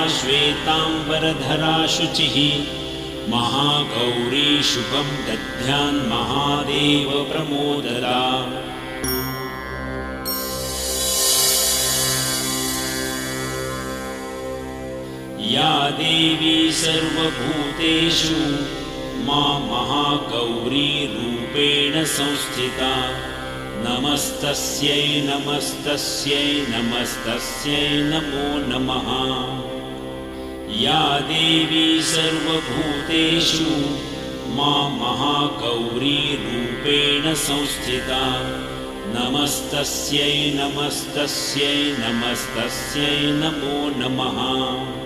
श्वेतांबरधरा शुचिः महागौरी शुभं दध्यान् महादेव प्रमोददा। या देवी सर्वभूतेषु महागौरी रूपेण संस्थिता नमस्तस्यै नमस्तस्यै नमस्तस्यै नमो नमः। या देवी सर्वभूतेषु महागौरी रूपेण संस्थिता नमस्तस्यै नमस्तस्यै नमस्तस्यै नमो नमः।